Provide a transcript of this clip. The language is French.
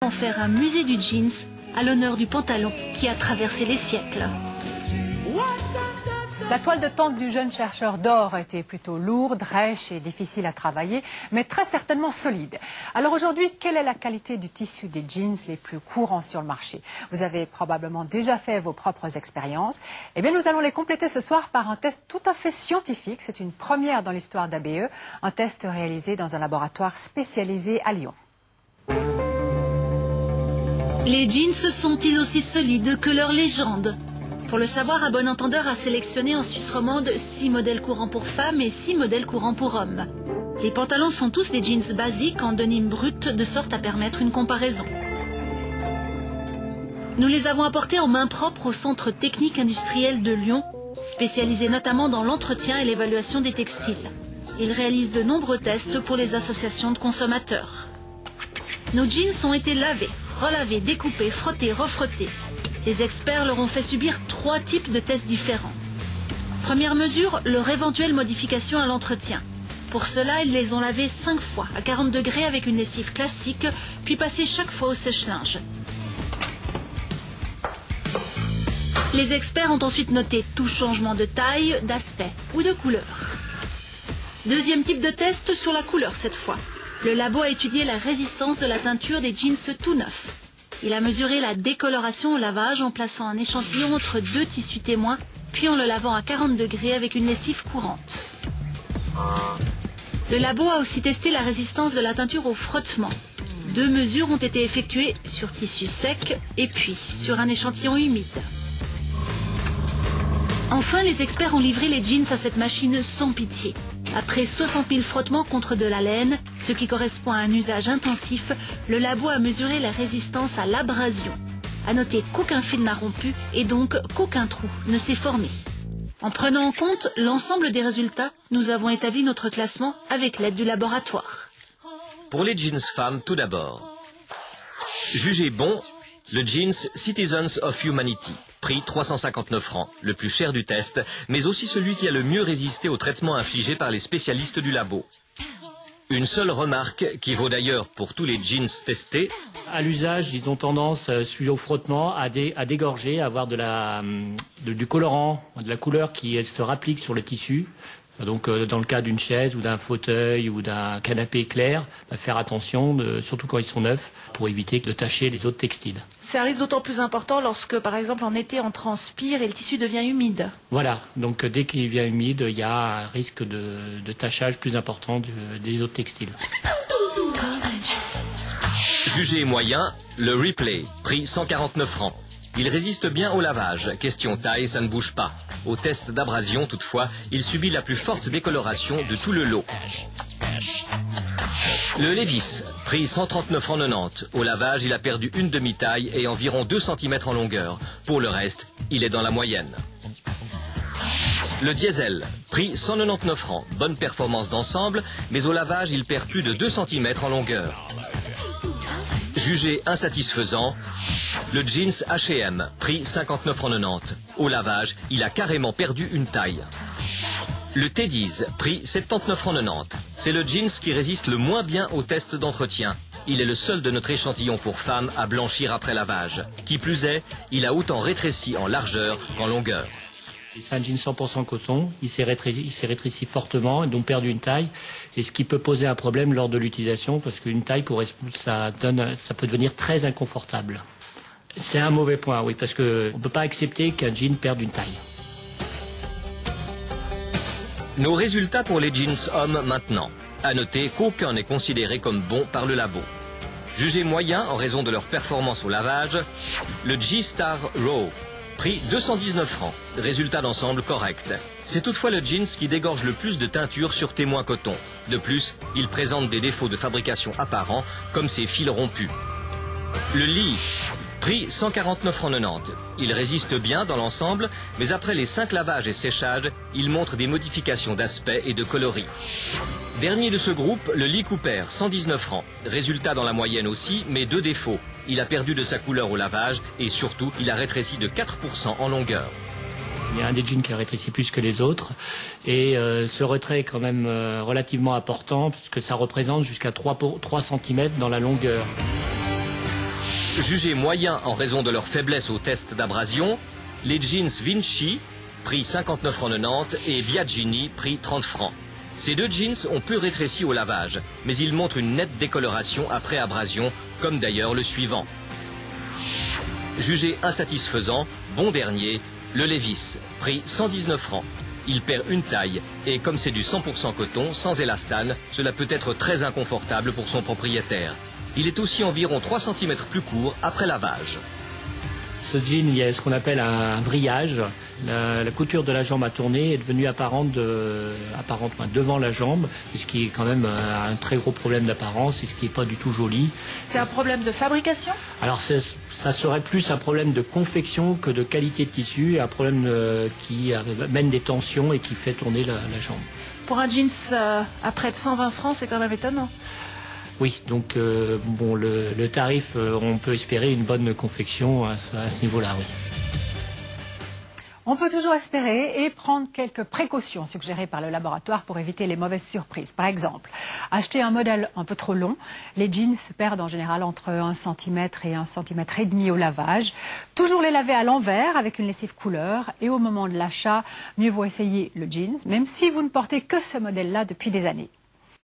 en faire un musée du jeans à l'honneur du pantalon qui a traversé les siècles. La toile de tente du jeune chercheur d'or était plutôt lourde, rêche et difficile à travailler, mais très certainement solide. Alors aujourd'hui, quelle est la qualité du tissu des jeans les plus courants sur le marché? Vous avez probablement déjà fait vos propres expériences. Eh bien, nous allons les compléter ce soir par un test tout à fait scientifique. C'est une première dans l'histoire d'ABE, un test réalisé dans un laboratoire spécialisé à Lyon. Les jeans sont-ils aussi solides que leur légende? Pour le savoir, À Bon Entendeur a sélectionné en Suisse romande 6 modèles courants pour femmes et 6 modèles courants pour hommes. Les pantalons sont tous des jeans basiques en denim brut, de sorte à permettre une comparaison. Nous les avons apportés en main propre au Centre technique industriel de Lyon, spécialisé notamment dans l'entretien et l'évaluation des textiles. Il réalise de nombreux tests pour les associations de consommateurs. Nos jeans ont été lavés, relavés, découpés, frottés, refrottés. Les experts leur ont fait subir 3 types de tests différents. Première mesure, leur éventuelle modification à l'entretien. Pour cela, ils les ont lavés 5 fois à 40 degrés avec une lessive classique, puis passés chaque fois au sèche-linge. Les experts ont ensuite noté tout changement de taille, d'aspect ou de couleur. Deuxième type de test sur la couleur cette fois. Le labo a étudié la résistance de la teinture des jeans tout neufs. Il a mesuré la décoloration au lavage en plaçant un échantillon entre 2 tissus témoins, puis en le lavant à 40 degrés avec une lessive courante. Le labo a aussi testé la résistance de la teinture au frottement. 2 mesures ont été effectuées sur tissu sec et puis sur un échantillon humide. Enfin, les experts ont livré les jeans à cette machine sans pitié. Après 60 000 frottements contre de la laine, ce qui correspond à un usage intensif, le labo a mesuré la résistance à l'abrasion. À noter qu'aucun fil n'a rompu et donc qu'aucun trou ne s'est formé. En prenant en compte l'ensemble des résultats, nous avons établi notre classement avec l'aide du laboratoire. Pour les jeans femmes, tout d'abord. Jugez bon, le jeans Citizens of Humanity. Prix 359 francs, le plus cher du test, mais aussi celui qui a le mieux résisté au traitement infligé par les spécialistes du labo. Une seule remarque, qui vaut d'ailleurs pour tous les jeans testés. À l'usage, ils ont tendance, suite au frottement, à dégorger, à avoir du colorant, de la couleur qui se rapplique sur le tissu. Donc dans le cas d'une chaise ou d'un fauteuil ou d'un canapé clair, faire attention, surtout quand ils sont neufs, pour éviter de tacher les autres textiles. C'est un risque d'autant plus important lorsque, par exemple, en été, on transpire et le tissu devient humide. Voilà, donc dès qu'il devient humide, il y a un risque de tachage plus important des autres textiles. Jugé moyen, le Replay, prix 149 francs. Il résiste bien au lavage. Question taille, ça ne bouge pas. Au test d'abrasion, toutefois, il subit la plus forte décoloration de tout le lot. Le Levi's, prix 139,90 francs. Au lavage, il a perdu une demi-taille et environ 2 cm en longueur. Pour le reste, il est dans la moyenne. Le Diesel, prix 199 francs. Bonne performance d'ensemble, mais au lavage, il perd plus de 2 cm en longueur. Jugé insatisfaisant, le jeans H&M, prix 59,90 francs. Au lavage, il a carrément perdu une taille. Le Teddy's, prix 79,90 francs. C'est le jeans qui résiste le moins bien au test d'entretien. Il est le seul de notre échantillon pour femmes à blanchir après lavage. Qui plus est, il a autant rétréci en largeur qu'en longueur. C'est un jean 100% coton, il s'est rétréci fortement et donc perdu une taille. Et ce qui peut poser un problème lors de l'utilisation, parce qu'une taille ça peut devenir très inconfortable. C'est un mauvais point, oui, parce qu'on ne peut pas accepter qu'un jean perde une taille. Nos résultats pour les jeans hommes maintenant. À noter qu'aucun n'est considéré comme bon par le labo. Jugé moyen en raison de leur performance au lavage, le G-Star Raw. Prix 219 francs. Résultat d'ensemble correct. C'est toutefois le jeans qui dégorge le plus de teinture sur témoin coton. De plus, il présente des défauts de fabrication apparents, comme ses fils rompus. Le Lee. Prix 149,90 francs. Il résiste bien dans l'ensemble, mais après les 5 lavages et séchages, il montre des modifications d'aspect et de coloris. Dernier de ce groupe, le Lee Cooper, 119 francs. Résultat dans la moyenne aussi, mais 2 défauts. Il a perdu de sa couleur au lavage et surtout, il a rétréci de 4% en longueur. Il y a un des jeans qui a rétréci plus que les autres et ce retrait est quand même relativement important puisque ça représente jusqu'à 3 cm dans la longueur. Jugés moyens en raison de leur faiblesse au test d'abrasion, les jeans Vinci, prix 59,90 francs, et Biagini, prix 30 francs. Ces deux jeans ont peu rétréci au lavage, mais ils montrent une nette décoloration après abrasion, comme d'ailleurs le suivant. Jugé insatisfaisant, bon dernier, le Levi's, prix 119 francs. Il perd une taille et comme c'est du 100% coton, sans élastane, cela peut être très inconfortable pour son propriétaire. Il est aussi environ 3 cm plus court après lavage. Ce jean, il y a ce qu'on appelle un vrillage. La couture de la jambe à tourner est devenue apparente devant la jambe, ce qui est quand même un très gros problème d'apparence et ce qui n'est pas du tout joli. C'est un problème de fabrication? Alors ça serait plus un problème de confection que de qualité de tissu, un problème qui mène des tensions et qui fait tourner la jambe. Pour un jeans à près de 120 francs, c'est quand même étonnant. Oui, donc bon, le tarif, on peut espérer une bonne confection à ce niveau-là, oui. On peut toujours espérer et prendre quelques précautions suggérées par le laboratoire pour éviter les mauvaises surprises. Par exemple, acheter un modèle un peu trop long. Les jeans se perdent en général entre 1 cm et 1,5 cm au lavage. Toujours les laver à l'envers avec une lessive couleur. Et au moment de l'achat, mieux vaut essayer le jeans, même si vous ne portez que ce modèle-là depuis des années.